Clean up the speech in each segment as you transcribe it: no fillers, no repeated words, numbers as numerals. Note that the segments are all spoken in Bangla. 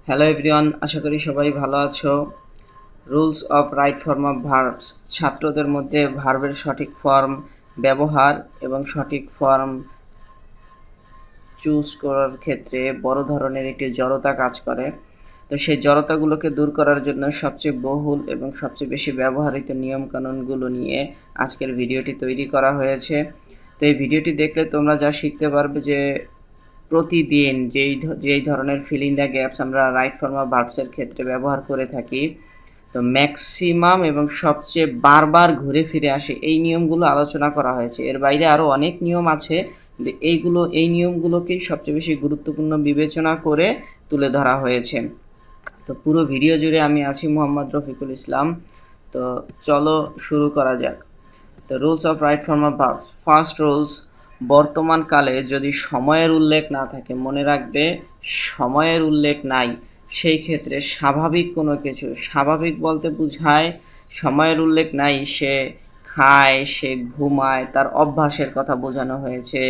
হ্যালো এভরিওয়ান, আশা করি সবাই ভালো আছো। Rules of right form of verbs, ছাত্রদের মধ্যে ভার্বের সঠিক ফর্ম ব্যবহার এবং সঠিক ফর্ম চুজ করার ক্ষেত্রে বড় ধরনের একটি জড়তা কাজ করে। তো সেই জড়তাগুলোকে দূর করার জন্য সবচেয়ে বহুল এবং সবচেয়ে বেশি ব্যবহৃত নিয়মকানুনগুলো নিয়ে আজকের ভিডিওটি তৈরি করা হয়েছে। তো এই ভিডিওটি দেখলে তোমরা যা শিখতে পারবে যে প্রতিদিন যেই ধরনের ফিল ইন দ্য গ্যাপস আমরা রাইট ফর্ম অফ ভার্বসের ক্ষেত্রে ব্যবহার করে থাকি, তো ম্যাক্সিমাম এবং সবচেয়ে বারবার ঘুরে ফিরে আসে এই নিয়মগুলো আলোচনা করা হয়েছে। এর বাইরে আরও অনেক নিয়ম আছে, কিন্তু এই নিয়মগুলোকেই সবচেয়ে বেশি গুরুত্বপূর্ণ বিবেচনা করে তুলে ধরা হয়েছে। তো পুরো ভিডিও জুড়ে আমি আছি মোহাম্মদ রফিকুল ইসলাম। তো চলো শুরু করা যাক। তো rules of right form of verbs. First rules, বর্তমানকালে যদি সময়ের উল্লেখ না থাকে, মনে রাখবে সময়ের উল্লেখ নাই, সেই ক্ষেত্রে স্বাভাবিক কোনো কিছু, স্বাভাবিক বলতে বোঝায় সময়ের উল্লেখ নাই, সে খায়, সে ঘুমায়, তার অভ্যাসের কথা বোঝানো হয়েছে,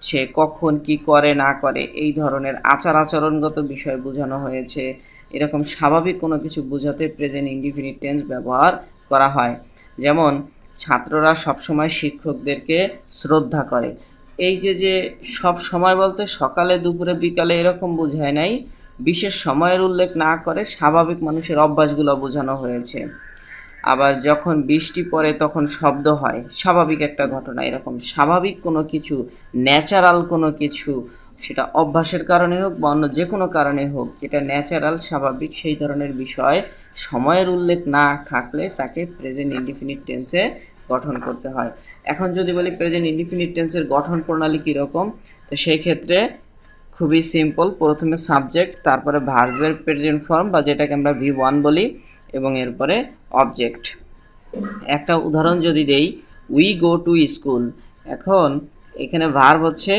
সে কখন কি করে না করে এই ধরনের আচার আচরণগত বিষয় বোঝানো হয়েছে। এরকম স্বাভাবিক কোনো কিছু বোঝাতে প্রেজেন্ট ইনডিফিনিট টেন্স ব্যবহার করা হয়। যেমন ছাত্ররা সবসময় শিক্ষকদেরকে শ্রদ্ধা করে। এই যে সব সময় বলতে সকালে দুপুরে বিকালে এরকম বোঝায় নাই, বিশেষ সময়ের উল্লেখ না করে স্বাভাবিক মানুষের অভ্যাসগুলো বোঝানো হয়েছে। আবার যখন বৃষ্টি পড়ে তখন শব্দ হয়, স্বাভাবিক একটা ঘটনা। এরকম স্বাভাবিক কোনো কিছু, ন্যাচারাল কোনো কিছু, সেটা অভ্যাসের কারণে হোক বা অন্য যে কোনো কারণে হোক, যেটা ন্যাচারাল স্বাভাবিক সেই ধরনের বিষয় সময়ের উল্লেখ না থাকলে তাকে প্রেজেন্ট ইনডিফিনিট টেন্সে গঠন করতে হয়। এখন যদি বলি প্রেজেন্ট ইনডিফিনিট টেন্সের গঠন প্রণালী কীরকম, তো সেই ক্ষেত্রে খুবই সিম্পল। প্রথমে সাবজেক্ট, তারপরে ভার্বের প্রেজেন্ট ফর্ম বা যেটাকে আমরা V1 বলি, এবং এরপরে অবজেক্ট। একটা উদাহরণ যদি দেই, উই গো টু স্কুল। এখন এখানে ভার্ব হচ্ছে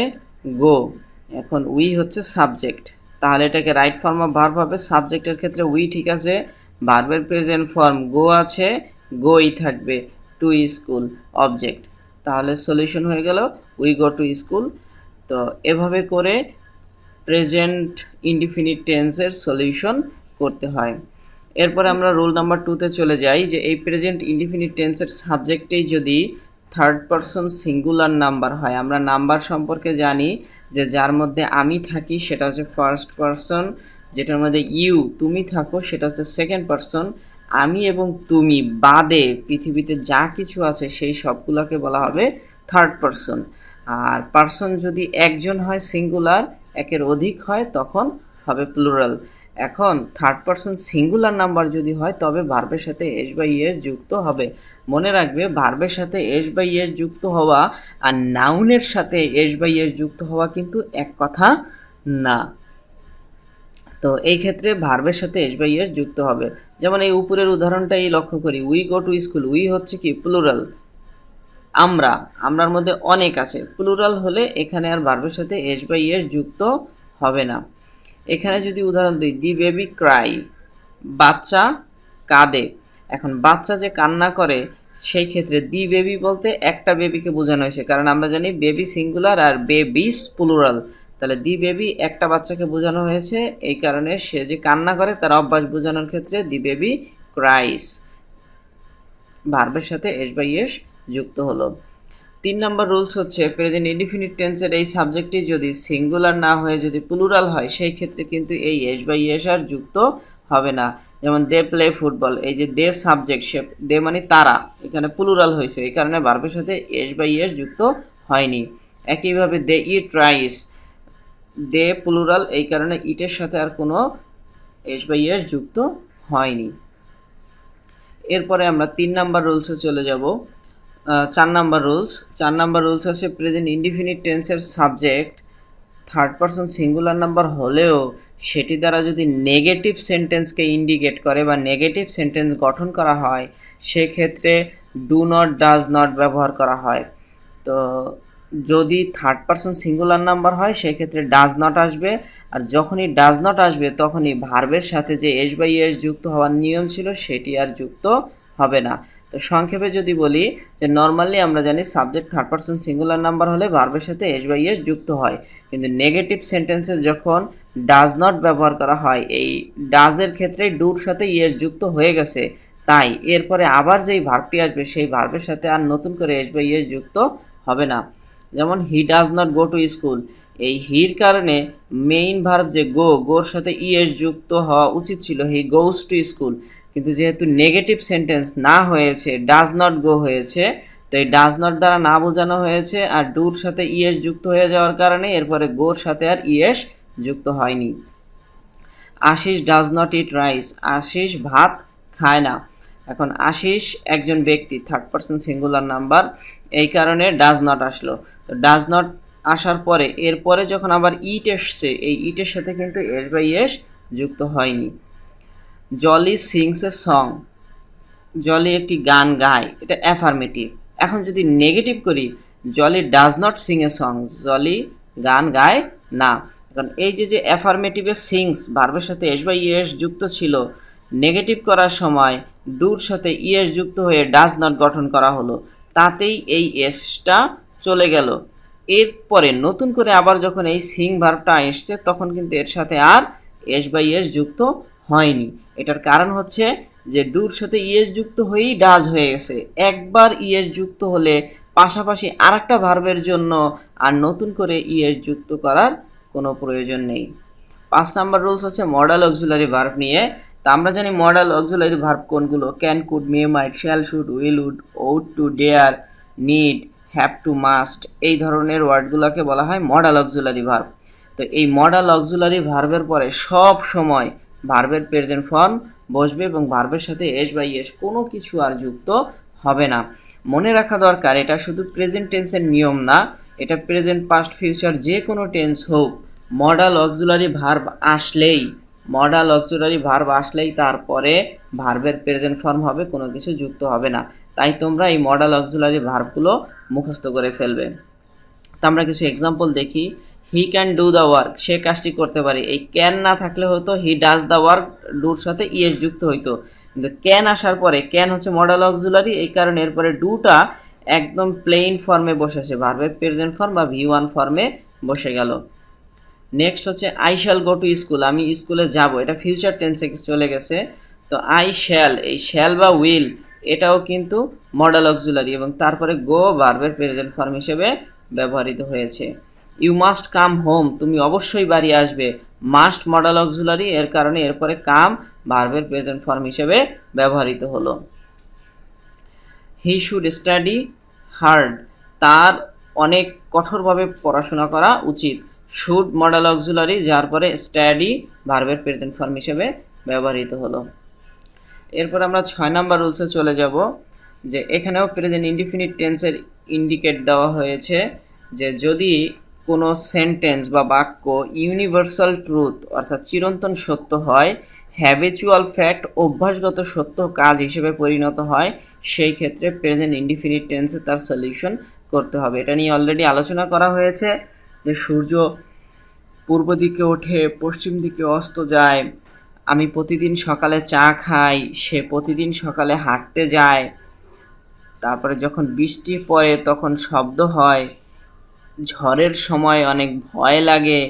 গো, এখন উই হচ্ছে সাবজেক্ট, তাহলে এটাকে রাইট ফর্ম অফ ভার্ব হবে। সাবজেক্টের ক্ষেত্রে উই ঠিক আছে, ভার্বের প্রেজেন্ট ফর্ম গো আছে, গোই থাকবে, টু স্কুল অবজেক্ট, তাহলে সলিউশন হয়ে গেল উই গো টু স্কুল। তো এভাবে করে প্রেজেন্ট ইনডিফিনিট টেন্সের সলিউশন করতে হয়। এরপরে আমরা রুল নাম্বার 2তে চলে যাই, যে এই প্রেজেন্ট ইনডিফিনিট টেন্সের সাবজেক্টেই যদি থার্ড পারসন সিঙ্গুলার নাম্বার হয়, আমরা নাম্বার সম্পর্কে জানি যে যার মধ্যে আমি থাকি সেটা হচ্ছে ফার্স্ট পারসন, যেটার মধ্যে ইউ তুমি থাকো সেটা হচ্ছে সেকেন্ড পারসন, আমি এবং তুমি বাদে পৃথিবীতে যা কিছু আছে সেই সবগুলোকে বলা হবে থার্ড পারসন। আর পারসন যদি একজন হয় সিঙ্গুলার, একের অধিক হয় তখন হবে প্লুরাল। এখন থার্ড পারসন সিঙ্গুলার নাম্বার যদি হয় তবে ভার্বের সাথে এস বা ইএস যুক্ত হবে। মনে রাখবে ভার্বের সাথে এস বা ইএস যুক্ত হওয়া আর নাউনের সাথে এস বা ইএস যুক্ত হওয়া কিন্তু এক কথা না। তো এই ক্ষেত্রে ভার্বের সাথে এস বা ইএস যুক্ত হবে। যেমন এই উপরের উদাহরণটাই লক্ষ্য করি, we go to school, we হচ্ছে কি প্লুরাল, আমরার মধ্যে অনেক আছে, প্লুরাল হলে এখানে আর ভার্বের সাথে এস বা ইএস যুক্ত হবে না। এখানে যদি উদাহরণ দিই, দি বেবি ক্রাই, বাচ্চা কাঁদে। এখন বাচ্চা যে কান্না করে সেই ক্ষেত্রে দি বেবি বলতে একটা বেবিকে বোঝানো হয়েছে, কারণ আমরা জানি বেবি সিঙ্গুলার আর বেবিস প্লুরাল, তাহলে দি বেবি একটা বাচ্চাকে বোঝানো হয়েছে, এই কারণে সে যে কান্না করে তার অভ্যাস বোঝানোর ক্ষেত্রে দি বেবি ক্রাইস, ভার্বের সাথে এস বা ইএস যুক্ত হলো। 3 নম্বর রুলস হচ্ছে প্রেজেন্ট ইনডিফিনিট টেন্সের এই সাবজেক্টটি যদি সিঙ্গুলার না হয়ে যদি প্লুরাল হয় সেই ক্ষেত্রে কিন্তু এই এস বা ইএস আর যুক্ত হবে না। যেমন দে প্লে ফুটবল, এই যে দে সাবজেক্ট, সে দে মানে তারা, এখানে প্লুরাল হয়েছে, এই কারণে ভার্বের সাথে এস বা ইএস যুক্ত হয়নি। একইভাবে দে ইট রাইস, দে প্লুরাল, এই কারণে ইটের সাথে আর কোনো এস বা ইএস যুক্ত হয়নি। এরপরে আমরা 3 নাম্বার রুলসে চলে যাব। 4 নাম্বার রুলস আছে প্রেজেন্ট ইনডিফিনিট টেন্সের subject third person singular number হলেও সেটি দ্বারা যদি নেগেটিভ সেন্টেন্সকে ইন্ডিকেট করে বা নেগেটিভ সেন্টেন্স গঠন করা হয় সেক্ষেত্রে ডু নট, ডাজ নট ব্যবহার করা হয়। তো যদি থার্ড পারসন সিঙ্গুলার নাম্বার হয় সেক্ষেত্রে ডাজ নট আসবে, আর যখনই ডাজ নট আসবে তখনই ভার্বের সাথে যে এস বাই এস যুক্ত হওয়ার নিয়ম ছিল সেটি আর যুক্ত হবে না। তো সংক্ষেপে যদি বলি যে নর্মালি আমরা জানি subject third person singular number হলে ভার্বের সাথে এস বাই এস যুক্ত হয়, কিন্তু নেগেটিভ সেন্টেন্সে যখন ডাজ নট ব্যবহার করা হয়। এই ডাজের ক্ষেত্রে ডুর সাথে ইএস যুক্ত হয়ে গেছে, তাই এরপরে আবার যেই ভার্বটি আসবে সেই ভার্বের সাথে আর নতুন করে এস বা ইএস যুক্ত হবে না। যেমন he does not go to school, এই হির কারণে মেইন ভার্ব যে গোর সাথে ইএস যুক্ত হওয়া উচিত ছিল, হি গোজ টু স্কুল, কিন্তু যেহেতু নেগেটিভ সেন্টেন্স না হয়েছে, ডাজ নট গো হয়েছে, তো এই ডাজ নট দ্বারা না বোঝানো হয়েছে আর ডুর সাথে ইএস যুক্ত হয়ে যাওয়ার কারণে এরপরে গোর সাথে আর ইএস যুক্ত হয়নি। Ashis does not eat rice, Ashis ভাত খায় না। এখন আশিস একজন ব্যক্তি, থার্ড পারসন সিঙ্গুলার নাম্বার, এই কারণে ডাজ নট আসলো। তো ডাজ নট আসার পরে এরপরে যখন আবার ইট এসছে, এই ইটের সাথে কিন্তু এস বাই এস যুক্ত হয়নি। Jolly sings a song, Jolly একটি গান গায়, এটা অ্যাফার্মেটিভ। এখন যদি নেগেটিভ করি, Jolly does not sing a song, Jolly গান গায় না। কারণ এই যে অ্যাফার্মেটিভে সিংস ভার্বের সাথে এস বা ইএস যুক্ত ছিল, নেগেটিভ করার সময় ডুর সাথে ইএস যুক্ত হয়ে ডাজ নট গঠন করা হলো, তাতেই এই এসটা চলে গেল। এরপরে নতুন করে আবার যখন এই সিং ভার্বটা এসছে তখন কিন্তু এর সাথে আর এস বা ইএস যুক্ত হয়নি। এটার কারণ হচ্ছে যে ডুর সাথে ইএস যুক্ত হয়েই ডাজ হয়ে গেছে। একবার ইএস যুক্ত হলে পাশাপাশি আরেকটা ভার্বের জন্য আর নতুন করে ইএস যুক্ত করার কোনো প্রয়োজন নেই। 5 নাম্বার রুলস হচ্ছে মডাল অক্সিলারি ভার্ব নিয়ে। তা আমরা জানি মডাল অক্সিলারি ভার্ব কোনগুলো, can, could, may, might, shall, should, will, would, ought to, dare, need, have to, must, এই ধরনের ওয়ার্ডগুলোকে বলা হয় মডাল অক্সিলারি ভার্ব। তো এই মডাল অক্সিলারি ভার্বের পরে সব সময় ভার্বের প্রেজেন্ট ফর্ম বসবে এবং ভার্বের সাথে এস বা ইএস কোনো কিছু আর যুক্ত হবে না। মনে রাখা দরকার, এটা শুধু প্রেজেন্ট টেন্সের নিয়ম না, এটা প্রেজেন্ট, পাস্ট, ফিউচার যে কোনো টেন্স হোক, মডাল অক্সিলারি ভার্ব আসলেই তারপরে ভার্বের প্রেজেন্ট ফর্ম হবে, কোনো কিছু যুক্ত হবে না। তাই তোমরা এই মডাল অক্সিলারি ভার্বগুলো মুখস্থ করে ফেলবে। তো আমরা কিছু এক্সাম্পল দেখি। He can do the work, সে কাজটি করতে পারে। এই ক্যান না থাকলে হয়তো হি ডাজ দ্য ওয়ার্ক, ডুর সাথে ইএস যুক্ত হইতো, কিন্তু ক্যান আসার পরে, ক্যান হচ্ছে মডাল অক্সিলারি, এই কারণে এরপরে ডুটা একদম প্লেন ফর্মে বসেছে, ভার্বের প্রেজেন্ট ফর্ম বা V1 ফর্মে বসে গেল। নেক্সট হচ্ছে I shall go to school, আমি স্কুলে যাব, এটা ফিউচার টেন্সে চলে গেছে। তো আই শ্যাল, এই শ্যাল বা উইল এটাও কিন্তু মডাল অক্সিলারি এবং তারপরে গো ভার্বের প্রেজেন্ট ফর্ম হিসেবে ব্যবহৃত হয়েছে। ইউ মাস্ট কাম হোম, তুমি অবশ্যই বাড়ি আসবে, মাস্ট মডাল অক্সিলারি, এর কারণে এরপরে কাম ভার্বের প্রেজেন্ট ফর্ম হিসেবে ব্যবহৃত হলো। হি শুড স্টাডি হার্ড, তার অনেক কঠোরভাবে পড়াশোনা করা উচিত, শুড মডাল অক্সিলারি, যার পরে স্টাডি ভার্বের প্রেজেন্ট ফর্ম হিসেবে ব্যবহৃত হলো। এরপর আমরা 6 নাম্বার রুলসে চলে যাব, যে এখানেও প্রেজেন্ট ইনডিফিনিট টেন্সের ইন্ডিকেট দেওয়া হয়েছে, যে যদি কোনো সেন্টেন্স বা বাক্য ইউনিভার্সাল ট্রুথ অর্থাৎ চিরন্তন সত্য হয়, হ্যাবিচুয়াল ফ্যাক্ট অভ্যাসগত সত্য কাজ হিসেবে পরিণত হয়, সেই ক্ষেত্রে প্রেজেন্ট ইনডিফিনিট টেন্সে তার সলিউশন করতে হবে। এটা নিয়ে অলরেডি আলোচনা করা হয়েছে, যে সূর্য পূর্ব দিকে ওঠে, পশ্চিম দিকে অস্ত যায়, আমি প্রতিদিন সকালে চা খাই, সে প্রতিদিন সকালে হাঁটতে যায়, তারপরে যখন বৃষ্টি পড়ে তখন শব্দ হয়, ঝড়ের সময় অনেক ভয় লাগে।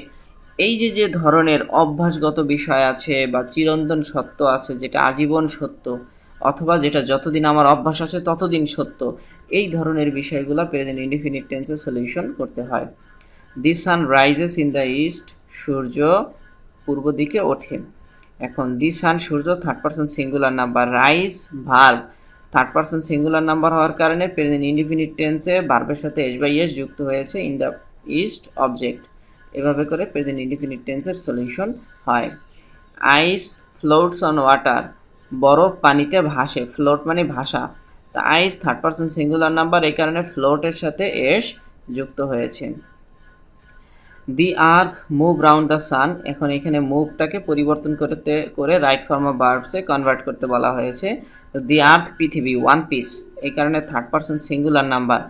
এই যে ধরনের অভ্যাসগত বিষয় আছে বা চিরন্তন সত্য আছে, যেটা আজীবন সত্য অথবা যেটা যতদিন আমার অভ্যাস আছে ততদিন সত্য, এই ধরনের বিষয়গুলো প্রেজেন্ট ইনডিফিনিট টেন্সে সলিউশন করতে হয়। The sun rises in the east, সূর্য পূর্ব দিকে ওঠে। এখন দি সান, সূর্য third person singular number, rise verb third person singular number হওয়ার কারণে প্রেজেন্ট ইনডিফিনিট টেন্সে ভার্বের সাথে এস বাই এস যুক্ত হয়েছে, ইন দ্য ইস্ট অবজেক্ট। এভাবে করে প্রেজেন্ট ইনডিফিনিট টেন্সের সলিউশন হয়। আইস ফ্লোটস অন ওয়াটার, বরফ পানিতে ভাসে, ফ্লোট মানে ভাসা। তা আইস থার্ড পারসন সিঙ্গুলার নাম্বার, এই কারণে ফ্লোটের সাথে এস যুক্ত হয়েছে। দি আর্থ মুভ রাউন্ড দ্য সান, এখন এখানে মুভটাকে পরিবর্তন করে রাইট ফর্ম অফ ভার্বসে কনভার্ট করতে বলা হয়েছে। তো দি আর্থ পৃথিবী ওয়ান পিস, এই কারণে থার্ড পারসন সিঙ্গুলার নাম্বার।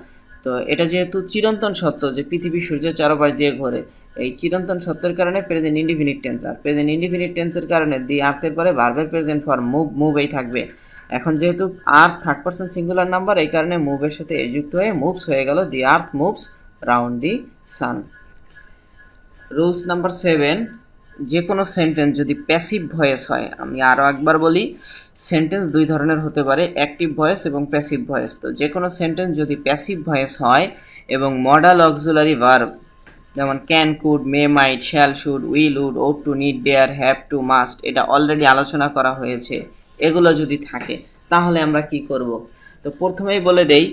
তো এটা যেহেতু চিরন্তন সত্য যে পৃথিবী সূর্যের চারপাশ দিয়ে ঘোরে, এই চিরন্তন সত্যের কারণে প্রেজেন্ট ইনডিফিনিট টেন্স, আর প্রেজেন্ট ইনডিফিনিট টেন্সের কারণে দি আর্থের পরে ভার্বের প্রেজেন্ট ফর্ম মুভই থাকবে। এখন যেহেতু আর্থ থার্ড পারসন সিঙ্গুলার নাম্বার, এই কারণে মুভের সাথে এ যুক্ত হয়ে মুভস হয়ে গেল, the earth moves round the sun. Rules number 7, যে কোনো সেন্টেন্স যদি প্যাসিভ ভয়েস হয়, আমি আরও একবার বলি, সেন্টেন্স দুই ধরনের হতে পারে, অ্যাক্টিভ ভয়েস এবং প্যাসিভ ভয়েস। তো যে কোনো সেন্টেন্স যদি প্যাসিভ ভয়েস হয় এবং মডাল অক্সিলারি ভার্ব যেমন can, could, may, might, shall, should, will, would, ought to, need, dare, have to, must, এটা অলরেডি আলোচনা করা হয়েছে, এগুলো যদি থাকে তাহলে আমরা কি করব? তো প্রথমেই বলে দেই,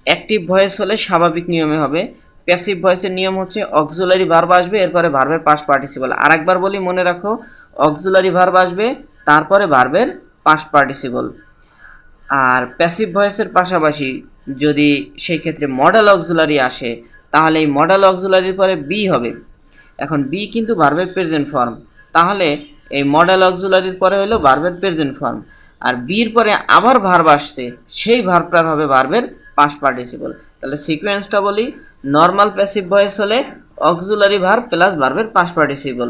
অ্যাক্টিভ ভয়েস হলে স্বাভাবিক নিয়মে হবে। প্যাসিভ ভয়েসের নিয়ম হচ্ছে অক্সিলারি ভার্ব আসবে, এরপরে ভার্বের পাস্ট পার্টিসিপল। আরেকবার বলি, মনে রাখো, অক্সিলারি ভার্ব আসবে, তারপরে ভার্বের পাস্ট পার্টিসিপল। আর প্যাসিভ ভয়েসের পাশাপাশি যদি সেই ক্ষেত্রে মডেল অক্সিলারি আসে, তাহলে এই মডেল অক্সিলারির পরে বি হবে। এখন বি কিন্তু ভার্বের প্রেজেন্ট ফর্ম, তাহলে এই মডেল অক্সিলারির পরে হলো ভার্বের প্রেজেন্ট ফর্ম, আর বির পরে আবার ভার্ব আসছে, সেই ভার্বটার হবে ভার্বের পাস্ট পার্টিসিপল। তাহলে সিকোয়েন্সটা বলি, নর্মাল প্যাসিভ ভয়েস হলে অক্সিলারি ভার্ব প্লাস ভার্বের পাস্ট পার্টিসিপল।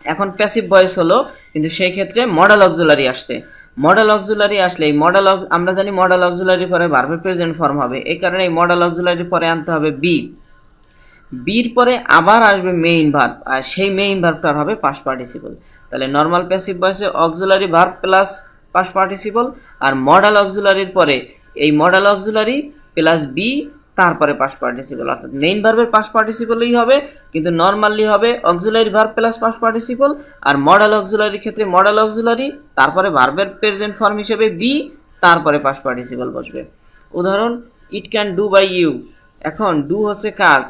এখন প্যাসিভ ভয়েস হলো, কিন্তু সেই ক্ষেত্রে মডেল অক্সিলারি আসছে। মডেল অক্সিলারি আসলে এই আমরা জানি মডেল অক্সিলারির পরে ভার্বের প্রেজেন্ট ফর্ম হবে, এই কারণে এই মডেল অক্সিলারির পরে আনতে হবে বি। বির পরে আবার আসবে মেইন ভার্ব, আর সেই মেইন ভার্বটার হবে পাস্ট পার্টিসিপল। তাহলে নর্মাল প্যাসিভ ভয়েসে auxiliary verb plus past participle, আর মডেল অক্সিলারির পরে এই মডেল অক্সিলারি প্লাস বি, তারপরে পাস্ট পার্টিসিপল, অর্থাৎ মেইন ভার্বের পাস্ট পার্টিসিপলই হবে, কিন্তু নর্মালি হবে auxiliary verb plus past participle, আর মডেল অক্সিলারির ক্ষেত্রে মডেল অক্সিলারি, তারপরে ভার্বের প্রেজেন্ট ফর্ম হিসেবে বি, তারপরে পাস্ট পার্টিসিপল বসবে। উদাহরণ, it can do by you. এখন ডু হচ্ছে কাজ,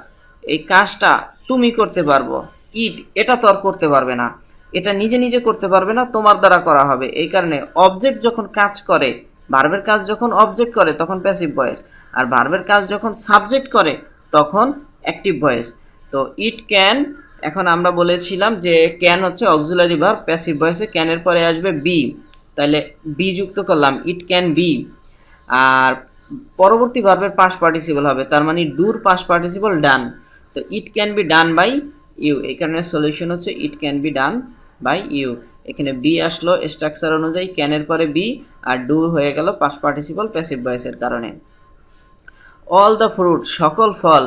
এই কাজটা তুমি করতে পারবো। ইট, এটা তো আর করতে পারবে না, এটা নিজে নিজে করতে পারবে না, তোমার দ্বারা করা হবে। এই কারণে অবজেক্ট যখন কাজ করে, ভার্বের কাজ যখন অবজেক্ট করে তখন প্যাসিভ ভয়েস, আর ভার্বের কাজ যখন সাবজেক্ট করে তখন অ্যাক্টিভ ভয়েস। তো ইট ক্যান, এখন আমরা বলেছিলাম যে ক্যান হচ্ছে অক্সিলারি ভার্ব, প্যাসিভ ভয়েসে ক্যানের পরে আসবে বি, তাহলে বি যুক্ত করলাম, ইট ক্যান বি। আর পরবর্তী ভার্বের পাস্ট পার্টিসিপল হবে, তার মানে ডুর পাস্ট পার্টিসিপল ডান। তো it can be done by you, এখানে সলিউশন হচ্ছে it can be done by you. এখানে বি আসলো স্ট্রাকচার অনুযায়ী, ক্যানের পরে বি, আর ডু হয়ে গেল পাস্ট পার্টিসিপল প্যাসিভ ভয়েসের কারণে। অল দ্য ফ্রুট, সকল ফল,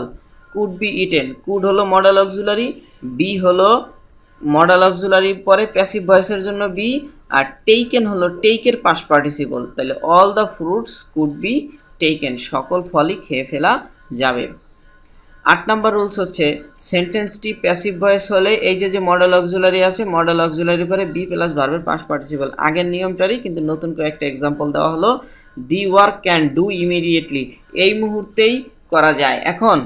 কুড বি ইটেন, কুড হলো মডেল অক্সিলারি, বি হলো মডেল অক্সিলারি পরে প্যাসিভ ভয়েসের জন্য বি, আর টেকেন হলো টেকের পাস্ট পার্টিসিপল। তাহলে all the fruits could be taken, সকল ফলই খেয়ে ফেলা যাবে। 8 নম্বর রুলস হচ্ছে, সেন্টেন্সটি প্যাসিভ ভয়েস হলে এই যে মডেল অক্সিলারি আছে, মডেল অক্সিলারি পরে বি প্লাস ভার্বের পাস্ট পার্টিসিপল, আগের নিয়মটারই কিন্তু নতুন করে একটা এক্সাম্পল দেওয়া হলো, দি ওয়ার্ক ক্যান ডু ইমিডিয়েটলি, এই মুহূর্তেই করা যায়। এখন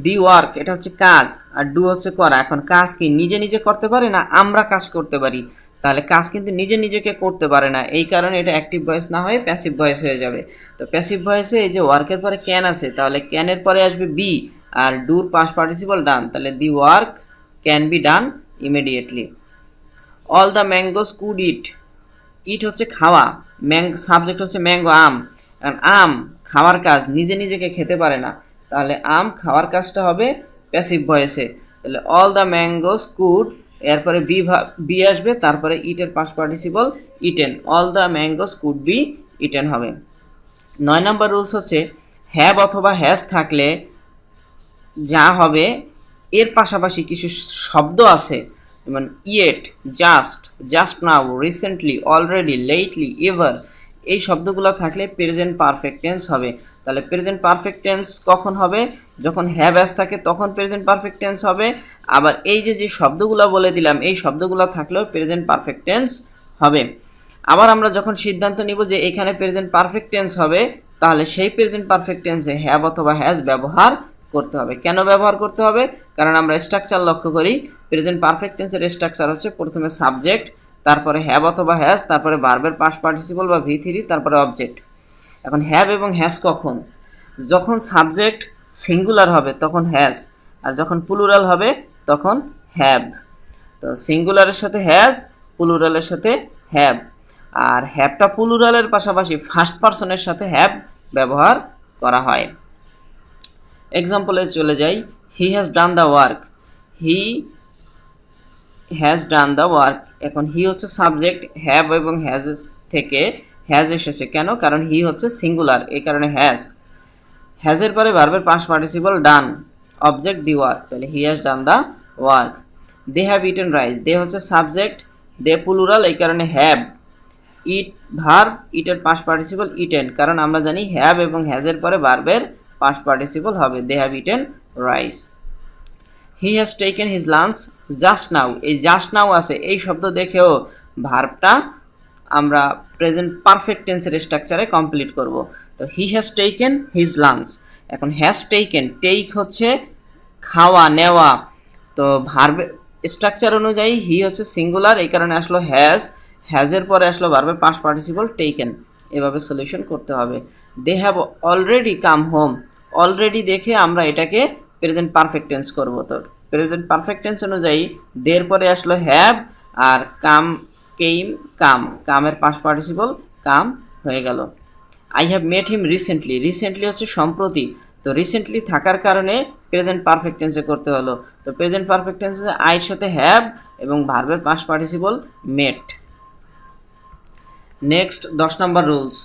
দি ওয়ার্ক এটা হচ্ছে কাজ, আর ডু হচ্ছে করা। এখন কাজ কি নিজে নিজে করতে পারে না, আমরা কাজ করতে পারি, তাহলে কাজ কিন্তু নিজে নিজেকে করতে পারে না, এই কারণে এটা অ্যাক্টিভ ভয়েস না হয়ে প্যাসিভ ভয়েস হয়ে যাবে। তো প্যাসিভ ভয়েসে এই যে ওয়ার্কের পরে ক্যান আছে, তাহলে ক্যানের পরে আসবে বি, আর ডুর পাস্ট পার্টিসিপল ডান, তাহলে the work can be done immediately. All the mangoes could eat, eat হচ্ছে খাওয়া, সাবজেক্ট হচ্ছে ম্যাঙ্গো আম, কারণ আম খাওয়ার কাজ, নিজে নিজেকে খেতে পারে না, তাহলে আম খাওয়ার কাজটা হবে প্যাসিভ ভয়েসে। তাহলে অল দ্য ম্যাঙ্গোস কুড, এরপরে বি আসবে, তারপরে ইটের past participle eaten, all the mangoes could be eaten হবে। 9 নম্বর রুলস হচ্ছে, হ্যাভ অথবা হ্যাজ থাকলে যা হবে এর পাশাপাশি কিছু শব্দ আছে, যেমন yet, just, just now, recently, already, lately, ever, এই শব্দগুলো থাকলে প্রেজেন্ট পারফেক্ট টেন্স হবে। তাহলে প্রেজেন্ট পারফেক্ট টেন্স কখন হবে? যখন হ্যাভ অ্যাজ থাকে তখন প্রেজেন্ট পারফেক্ট টেন্স হবে। আবার এই যে শব্দগুলো বলে দিলাম, এই শব্দগুলো থাকলেও প্রেজেন্ট পারফেক্ট টেন্স হবে। আবার আমরা যখন সিদ্ধান্ত নিব যে এখানে প্রেজেন্ট পারফেক্ট টেন্স হবে, তাহলে সেই প্রেজেন্ট পারফেক্ট টেন্সে হ্যাভ অথবা হ্যাজ ব্যবহার করতে হবে। কেন ব্যবহার করতে হবে? কারণ আমরা স্ট্রাকচার লক্ষ্য করি, প্রেজেন্ট পারফেক্ট টেন্সের স্ট্রাকচার হচ্ছে প্রথমে সাবজেক্ট, তারপরে হ্যাভ অথবা হ্যাজ, তারপরে ভার্বের পাস্ট পার্টিসিপল বা V3, তারপরে অবজেক্ট। এখন হ্যাভ এবং হ্যাজ কখন? যখন সাবজেক্ট সিঙ্গুলার হবে তখন হ্যাজ, আর যখন প্লুরাল হবে তখন হ্যাভ। তো সিঙ্গুলারের সাথে হ্যাজ, প্লুরালের সাথে হ্যাভ। আর হ্যাভটা প্লুরালের পাশাপাশি ফার্স্ট পারসনের সাথে হ্যাভ ব্যবহার করা হয়। এক্সাম্পলে চলে যাই, হি has done the work, he has done the work. এখন হি হচ্ছে সাবজেক্ট, হ্যাভ এবং হ্যাজ থেকে হ্যাজ এসেছে। কেন? কারণ হি হচ্ছে সিঙ্গুলার, এই কারণে হ্যাজ। হ্যাজের পরে ভার্বের past participle done, object the work, তাহলে he has done the work. They have eaten rice, they হচ্ছে সাবজেক্ট, দে প্লুরাল, এই কারণে হ্যাভ। ইট ভার্ব, ইটের পাস্ট পার্টিসিপল ইটেন, কারণ আমরা জানি হ্যাভ এবং হ্যাজের পরে ভার্বের পাস্ট পার্টিসিপল হবে। They have eaten rice. He has taken his lunch just now, এই জাস্ট নাও আছে, এই শব্দ দেখেও ভার্বটা আমরা প্রেজেন্ট পারফেক্ট টেন্সের স্ট্রাকচারে কমপ্লিট করব। তো হি হ্যাজ টেকেন হিজ লাঞ্চ, এখন হ্যাজ টেকেন, টেক হচ্ছে খাওয়া নেওয়া, তো ভার্বের স্ট্রাকচার অনুযায়ী হি হচ্ছে সিঙ্গুলার, এই কারণে আসলো হ্যাজ, হ্যাজের পরে আসলো ভার্বের পাস্ট পার্টিসিপল টেকেন। এভাবে সলিউশন করতে হবে। They have already come home, already দেখে আমরা এটাকে প্রেজেন্ট পারফেক্ট টেন্স করব। তো প্রেজেন্ট পারফেক্ট টেন্স অনুযায়ী দের পরে আসলো হ্যাভ, আর কাম কেইম, কামের পাস্ট পার্টিসিপল কাম হয়ে গেল। I have mate him recently, recently হচ্ছে সম্প্রতি, তো রিসেন্টলি থাকার কারণে প্রেজেন্ট পারফেক্ট টেন্সে করতে হলো। তো প্রেজেন্ট পারফেক্ট টেন্সে আইয়ের সাথে হ্যাভ এবং ভার্বের পাস্ট পার্টিসিপল মেট। নেক্সট 10 নম্বর রুলস,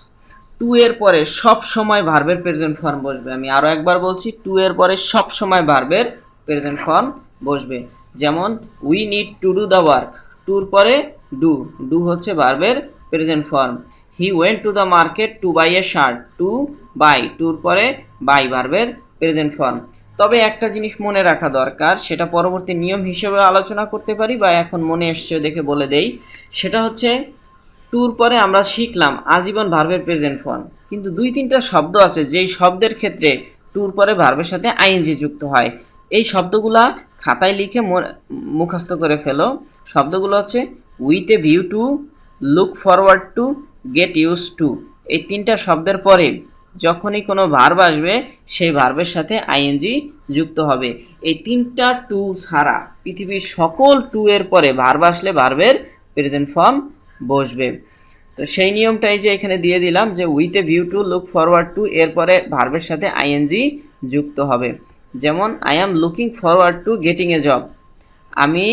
টু এর পরে সব সময় ভার্বের প্রেজেন্ট ফর্ম বসবে। আমি আরও একবার বলছি, টু এর পরে সব সময় ভার্বের প্রেজেন্ট ফর্ম বসবে। যেমন we need to do the work, টুর পরে ডু, ডু হচ্ছে ভার্বের present form. He went to the market to buy a shirt, to buy, টুর পরে বাই ভার্বের প্রেজেন্ট ফর্ম। তবে একটা জিনিস মনে রাখা দরকার, সেটা পরবর্তী নিয়ম হিসেবে আলোচনা করতে পারি বা এখন মনে এসছে দেখে বলে দেই, সেটা হচ্ছে টুর পরে আমরা শিখলাম আজীবন ভার্বের প্রেজেন্ট ফর্ম, কিন্তু 2-3টা শব্দ আছে যেই শব্দের ক্ষেত্রে টুর পরে ভার্বের সাথে আইএনজি যুক্ত হয়। এই শব্দগুলা খাতায় লিখে মুখস্থ করে ফেলো। শব্দগুলো হচ্ছে with a view to, look forward to, get used to. এই 3টা শব্দের পরে যখনই কোনো ভার্ব আসবে সেই ভার্বের সাথে আইএনজি যুক্ত হবে। এই 3টা টু ছাড়া পৃথিবীর সকল টু এর পরে ভার্ব আসলে ভার্বের প্রেজেন্ট ফর্ম বসবে। তো সেই নিয়মটাই যে এখানে দিয়ে দিলাম যে with a view to, look forward two, এরপরে ভার্বের সাথে আইএনজি যুক্ত হবে। যেমন I am looking forward to getting a job, আমি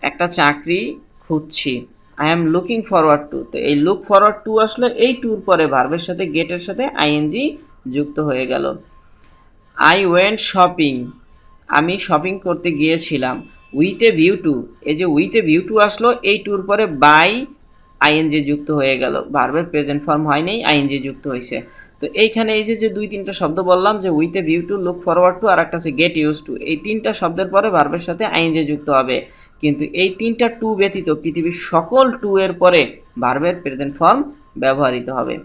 একটা চাকরি খুঁজছি। I am looking forward to, তো এই লুক ফরওয়ার্ড টু আসলে এই টুর পরে ভার্বের সাথে গেটের সাথে আইএনজি যুক্ত হয়ে গেল। আই ওয়েন্ট শপিং, আমি শপিং করতে গিয়েছিলাম। উইথ এ ভিউ টু, এই যে উইথ এ ভিউ টু আসলো, এই টুর পরে বাই আইএনজি যুক্ত হয়ে গেল, ভার্বের প্রেজেন্ট ফর্ম হয়নি, আইএনজি যুক্ত হয়েছে। তো এইখানে এই যে 2-3টা শব্দ বললাম যে with a view to, look forward to, আর একটা আছে গেট ইউজ টু, এই 3টা শব্দের পরে ভার্বের সাথে আইএনজি যুক্ত হবে। কিন্তু এই 3টা টু ব্যতীত পৃথিবীর সকল টু এর পরে ভার্বের প্রেজেন্ট ফর্ম ব্যবহৃত হবে।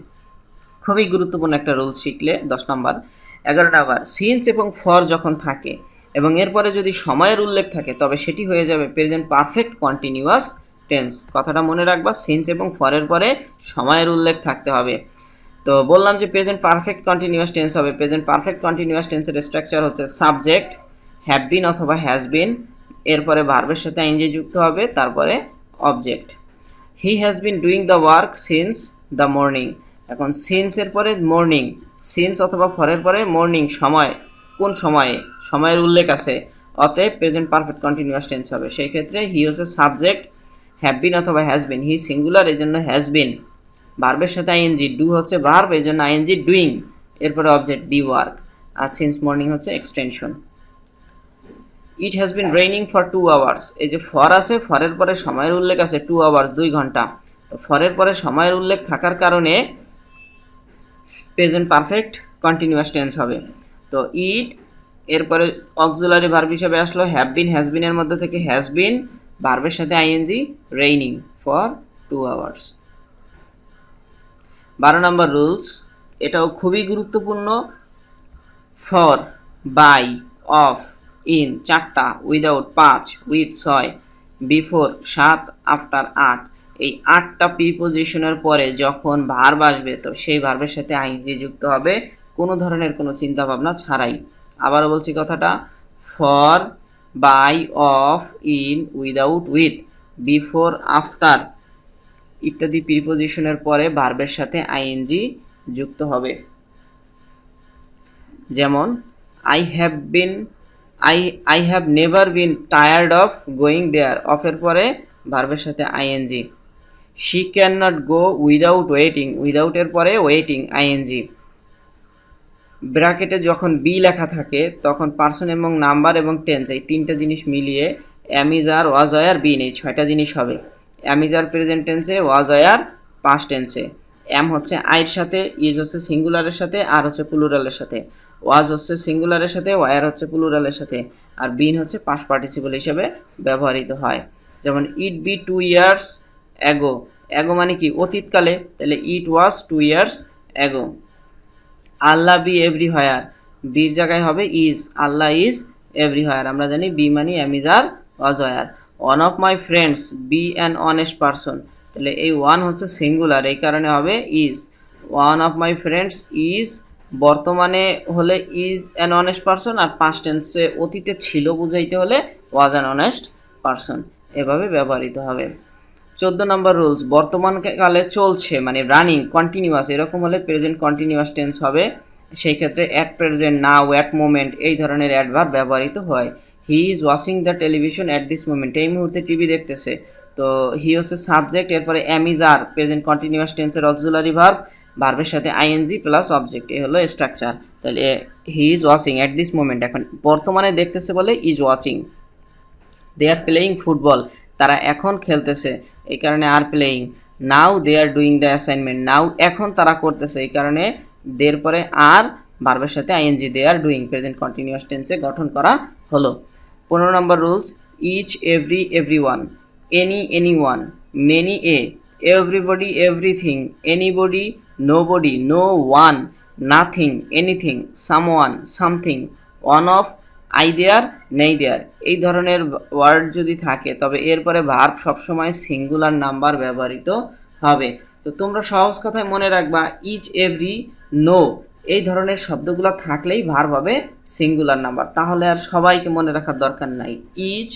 খুবই গুরুত্বপূর্ণ একটা রুল শিখলে। 10 নম্বর। 11 নম্বর, সিন্স এবং ফর যখন থাকে এবং এরপরে যদি সময়ের উল্লেখ থাকে তবে সেটি হয়ে যাবে প্রেজেন্ট পারফেক্ট কন্টিনিউয়াস টেন্স। কথাটা মনে রাখবা, সিন্স এবং ফরের পরে সময়ের উল্লেখ থাকতে হবে। তো বললাম যে প্রেজেন্ট পারফেক্ট কন্টিনিউয়াস টেন্স হবে। প্রেজেন্ট পারফেক্ট কন্টিনিউয়াস টেন্সের স্ট্রাকচার হচ্ছে সাবজেক্ট, হ্যাভ বিন অথবা হ্যাজ বিন, এরপরে ভার্বের সাথে আইএনজি যুক্ত হবে, তারপরে object. He has been doing the work since the morning, এখন সিন্সের পরে মর্নিং, সিন্স অথবা ফরের পরে মর্নিং, সময়, কোন সময়ে, সময়ের উল্লেখ আছে, অতএব প্রেজেন্ট পারফেক্ট কন্টিনিউয়াস টেন্স হবে। সেই ক্ষেত্রে হি হচ্ছে সাবজেক্ট, হ্যাভ বিন অথবা হ্যাজ বিন, হি সিঙ্গুলার এই জন্য হ্যাজ বিন, ভার্বের সাথে আইএনজি, ডু হচ্ছে ভার্ব এই জন্য আইএনজি ডুইং, এরপরে অবজেক্ট দি ওয়ার্ক, আর সিন্স মর্নিং হচ্ছে extension. It has been raining for 2 hours, এই যে ফর আছে, ফরের পরে সময়ের উল্লেখ আছে 2 আওয়ার্স, 2 ঘন্টা। তো ফরের পরে সময়ের উল্লেখ থাকার কারণে প্রেজেন্ট পারফেক্ট কন্টিনিউয়াস টেন্স হবে। তো ইট এরপরে অক্সিলারি ভার্ব হিসেবে আসলো হ্যাভ বিন, হ্যাজ বিনের মধ্যে থেকে হ্যাজ বিন, ভার্বের সাথে আইএনজি, রেইনিং ফর 2 আওয়ার্স। 12 নম্বর রুলস, এটাও খুবই গুরুত্বপূর্ণ। ফর, বাই, অফ, ইন 4টা, উইদাউট 5, উইথ 6, বিফোর 7, আফটার 8, এই 8টা প্রিপোজিশনের পরে যখন ভার্ব আসবে তো সেই ভার্বের সাথে আইএনজি যুক্ত হবে কোনো ধরনের কোনো চিন্তা ভাবনা ছাড়াই। আবারও বলছি কথাটা, for, by, of, in, without, with, before, after ইত্যাদি প্রিপোজিশনের পরে ভার্বের সাথে আইএনজি যুক্ত হবে। যেমন I have never been tired of going there, অফের পরে ভার্বের সাথে ING. She can not go without waiting, উইদাউটের পরে ওয়েটিং আইএনজি। ব্র্যাকেটে যখন বি লেখা থাকে তখন পার্সন এবং নাম্বার এবং টেন্স এই 3টা জিনিস মিলিয়ে am is are, was were, been, এই 6টা জিনিস হবে। এম ইজ আর প্রেজেন্ট টেন্সে, ওয়াজ ওয়ার পাস্ট টেন্সে, এম হচ্ছে আইয়ের সাথে, ইজ হচ্ছে সিঙ্গুলারের সাথে, আর হচ্ছে প্লুরালের সাথে, ওয়াজ হচ্ছে সিঙ্গুলারের সাথে, ওয়ার হচ্ছে প্লুরালের সাথে, আর বিন হচ্ছে পাস্ট পার্টিসিপল হিসেবে ব্যবহৃত হয়। যেমন it be 2 years ago, ago মানে কি অতীতকালে, তাহলে ইট ওয়াজ 2 ইয়ার্স অ্যাগো। আল্লাহ বি এভরিহোয়ার, বির জায়গায় হবে ইজ, আল্লাহ ইজ এভরিহোয়ার। আমরা জানি বি মানে am is are, was were. One of my friends be an honest person, তাহলে এই ওয়ান হচ্ছে সিঙ্গুলার, এই কারণে হবে is. One of my friends is বর্তমানে হলে ইজ অ্যান অনেস্ট পারসন, আর পাস্ট টেন্সে অতীতে ছিল বুঝাইতে হলে ওয়াজ অ্যান অনেস্ট পারসন, এভাবে ব্যবহৃত হবে। 14 নম্বর রুলস, বর্তমান কালে চলছে মানে রানিং, কন্টিনিউয়াস, এরকম হলে প্রেজেন্ট কন্টিনিউয়াস টেন্স হবে। সেই ক্ষেত্রে at present, now, at moment এই ধরনের অ্যাডভার্ব ব্যবহৃত হয়। He is watching the television at this moment, এই মুহূর্তে টিভি দেখতেছে। তো হি হচ্ছে সাবজেক্ট, এরপরে am is are present continuous টেন্সের অক্সিলারি ভার্ব, ভার্বের সাথে আইএনজি প্লাস অবজেক্ট, এই হলো স্ট্রাকচার। তাহলে he is watching at this moment, এখন বর্তমানে দেখতেছে বলে is watching. They are playing football, তারা এখন খেলতেছে, এই কারণে are playing. Now they are doing the assignment, now এখন তারা করতেছে, এই কারণে দের পরে আর ভার্বের সাথে ING, they are doing present continuous টেন্সে গঠন করা হলো। 15 number rules, each, every, everyone, any, anyone, many, everybody, everything, anybody, nobody, no one, nothing, anything, someone, something, one of, either, neither, এই ধরনের ওয়ার্ড যদি থাকে তবে এরপরে ভার্ব সবসময় সিঙ্গুলার নাম্বার ব্যবহৃত হবে। তো তোমরা সহজ কথায় মনে রাখবা ইচ, এভরি, নো এই ধরনের শব্দগুলো থাকলেই ভার্ব হবে সিঙ্গুলার নাম্বার, তাহলে আর সবাইকে মনে রাখার দরকার নাই। ইচ,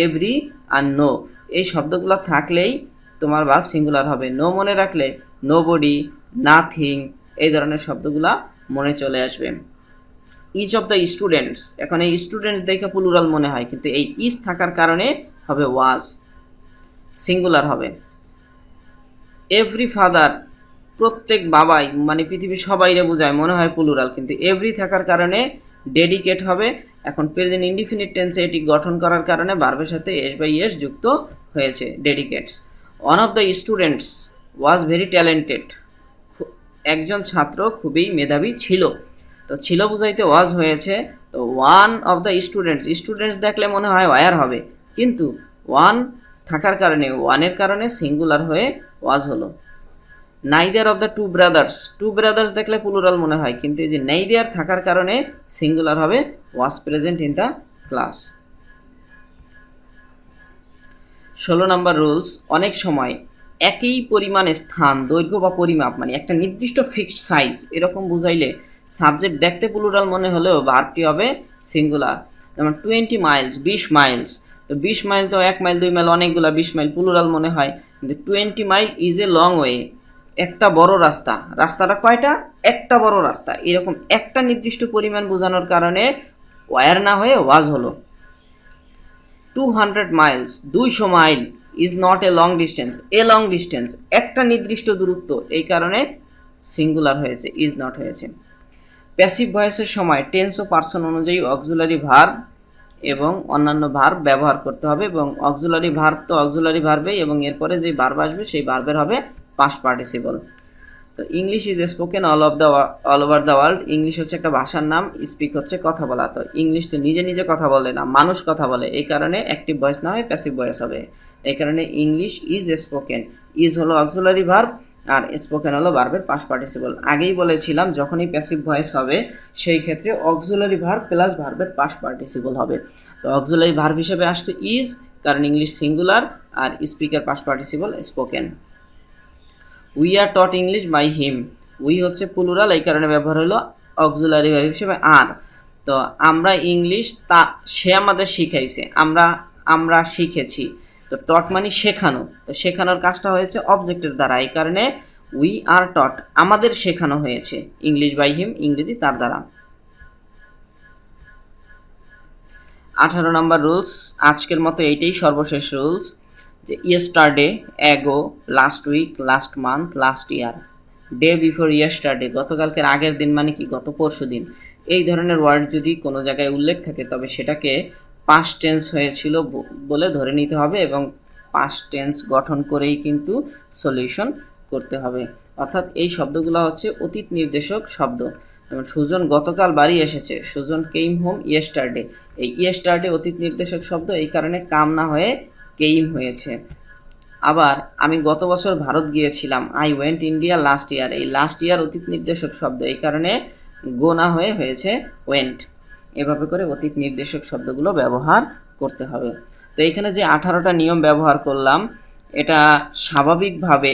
এভরি আর নো এই শব্দগুলো থাকলেই তোমার ভার্ব সিঙ্গুলার হবে। নো মনে রাখলে নোবডি, নাথিং এই ধরনের শব্দগুলা মনে চলে আসবে। ইচ অফ দ্য স্টুডেন্টস, এখন এই স্টুডেন্টস দেখে প্লুরাল মনে হয়, কিন্তু এই ইজ থাকার কারণে হবে ওয়াজ, সিঙ্গুলার হবে। এভরি ফাদার, প্রত্যেক বাবাই মানে পৃথিবীর সবাইরে বোঝায়, মনে হয় প্লুরাল, কিন্তু এভরি থাকার কারণে ডেডিকেট হবে। এখন প্রেজেন্ট ইনডিফিনিট টেন্সে এটি গঠন করার কারণে ভার্বের সাথে এস বাই এস যুক্ত হয়েছে, ডেডিকেটস। One of the students was very talented, একজন ছাত্র খুবই মেধাবী ছিল, তো ছিল বুঝাইতে ওয়াজ হয়েছে। তো one of the students, students দেখলে মনে হয় ওয়ার হবে, কিন্তু ওয়ান থাকার কারণে, ওয়ানের কারণে সিঙ্গুলার হয়ে ওয়াজ হলো। Neither of the two brothers, two brothers দেখলে প্লুরাল মনে হয়, কিন্তু এই যে নেইদার থাকার কারণে সিঙ্গুলার হবে, was present in the class. 16 number rules, অনেক সময় একই পরিমাণ স্থান, দৈর্ঘ্য বা পরিমাপ মানে একটা নির্দিষ্ট ফিক্সড সাইজ এরকম বুঝাইলে সাবজেক্ট দেখতে প্লুরাল মনে হলেও ভার্বটি হবে সিঙ্গুলার। যেমন 20 মাইলস, 20 মাইলস, তো 20 মাইল তো 1 মাইল 2 মাইল অনেকগুলা, 20 মাইল প্লুরাল মনে হয়, কিন্তু 20 mile is a long way, একটা বড় রাস্তা, রাস্তাটা কয়টা, একটা বড় রাস্তা, এরকম একটা নির্দিষ্ট পরিমাণ বোঝানোর কারণে ওয়ার না হয়ে ওয়াজ হলো। 200 Miles, 200 mile, is not a long distance, a long distance একটা নির্দিষ্ট দূরত্ব, এই কারণে সিঙ্গুলার হয়েছে, ইজ নট হয়েছে। প্যাসিভ ভয়েসের সময় টেন্স ও পার্সন অনুযায়ী অক্সিলারি ভার্ব এবং অন্যান্য ভার্ব ব্যবহার করতে হবে, এবং অক্সিলারি ভার্ব তো অক্সিলারি ভার্বেই, এবং এরপরে যে ভার্ব আসবে সেই ভার্বের হবে পাস্ট পার্টিসিপল। তো English is spoken all over the world, English হচ্ছে একটা ভাষার নাম, স্পিক হচ্ছে কথা বলা। তো ইংলিশ তো নিজে নিজে কথা বলে না, মানুষ কথা বলে, এই কারণে অ্যাক্টিভ ভয়েস না হয় প্যাসিভ ভয়েস হবে। এই কারণে ইংলিশ ইজ স্পোকেন, ইজ হলো অক্সিলারি ভার্ব আর স্পোকেন হলো ভার্বের পাস্ট পার্টিসিপল। আগেই বলেছিলাম যখনই প্যাসিভ ভয়েস হবে সেই ক্ষেত্রে অক্সিলারি ভার্ব প্লাস ভার্বের পাস্ট পার্টিসিপল হবে। তো অক্সিলারি ভার্ব হিসেবে আসছে ইজ, কারণ ইংলিশ সিঙ্গুলার, আর স্পিকের past participle spoken. We are taught English by him, we হচ্ছে প্লুরাল, এই কারণে ব্যবহার হলো অক্সিলারি ভার্ব হিসেবে আর। তো আমরা ইংলিশ, তা সে আমাদের শিখাইছে, আমরা শিখেছি। তো টট মানে শেখানো, তো শেখানোর কাজটা হয়েছে অবজেক্টের দ্বারা, এই কারণে উই আর টট, আমাদের শেখানো হয়েছে ইংলিশ বাই হিম, ইংরেজি তার দ্বারা। 18 নম্বর রুলস, আজকের মতো এইটাই সর্বশেষ রুলস, যে yesterday, ago, last week, last month, last year. Day before yesterday, গতকালকের আগের দিন মানে কি, গত পরশু দিন। এই ধরনের ওয়ার্ড যদি কোনো জায়গায় উল্লেখ থাকে তবে সেটাকে পাস্ট টেন্স হয়েছিল বলে ধরে নিতে হবে এবং পাস্ট টেন্স গঠন করেই কিন্তু সলিউশন করতে হবে। অর্থাৎ এই শব্দগুলো হচ্ছে অতীত নির্দেশক শব্দ। যেমন সুজন গতকাল বাড়ি এসেছে, সুজন কেইম হোম ইয়েস্টারডে। এই ইয়েস্টারডে অতীত নির্দেশক শব্দ, এই কারণে কাম না হয়ে কেইম হয়েছে। আবার আমি গত বছর ভারত গিয়েছিলাম, I went India last year. এই লাস্ট ইয়ার অতীত নির্দেশক শব্দ, এই কারণে গো না হয়ে হয়েছে ওয়েন্ট। এভাবে করে অতীত নির্দেশক শব্দগুলো ব্যবহার করতে হবে। তো এইখানে যে 18টা নিয়ম ব্যবহার করলাম, এটা স্বাভাবিকভাবে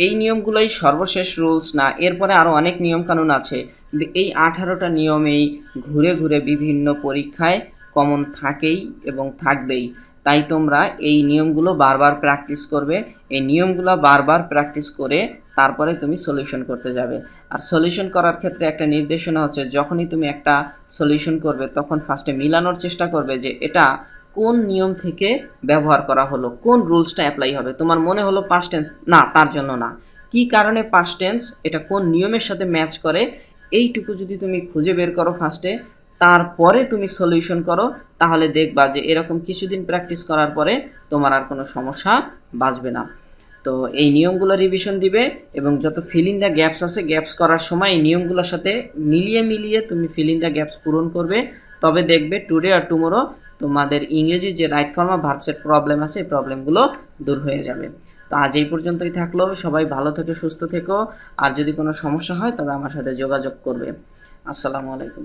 এই নিয়মগুলোই সর্বশেষ রুলস না, এরপরে আরও অনেক নিয়মকানুন আছে। কিন্তু এই 18টা নিয়মেই ঘুরে ঘুরে বিভিন্ন পরীক্ষায় কমন থাকেই এবং থাকবেই। তাই তোমরা এই নিয়মগুলো বারবার প্র্যাকটিস করবে। এই নিয়মগুলো বারবার প্র্যাকটিস করে তারপরে তুমি সলিউশন করতে যাবে। আর সলিউশন করার ক্ষেত্রে একটা নির্দেশনা হচ্ছে, যখনই তুমি একটা সলিউশন করবে তখন ফার্স্টে মিলানোর চেষ্টা করবে যে এটা কোন নিয়ম থেকে ব্যবহার করা হলো, কোন রুলসটা অ্যাপ্লাই হবে। তোমার মনে হলো পাস্ট টেন্স, না, তার জন্য না, কি কারণে পাস্ট টেন্স, এটা কোন নিয়মের সাথে ম্যাচ করে, এইটুকু যদি তুমি খুঁজে বের করো ফার্স্টে, তারপরে তুমি সলিউশন করো, তাহলে দেখবা যে এরকম কিছুদিন প্র্যাকটিস করার পরে তোমার আর কোনো সমস্যা বাঁচবে না। তো এই নিয়মগুলো রিভিশন দিবে এবং যত ফিল ইন দ্য গ্যাপস আছে, গ্যাপস করার সময় এই নিয়মগুলোর সাথে মিলিয়ে তুমি ফিল ইন দ্য গ্যাপস পূরণ করবে। তবে দেখবে টুডে আর টুমোরো তোমাদের ইংরেজি যে রাইট ফর্ম অফ ভার্বসের প্রবলেম আছে, এই প্রবলেমগুলো দূর হয়ে যাবে। তো আজ এই পর্যন্তই থাকলো। সবাই ভালো থেকো, সুস্থ থেকো। আর যদি কোনো সমস্যা হয় তবে আমার সাথে যোগাযোগ করবে। আসসালামু আলাইকুম।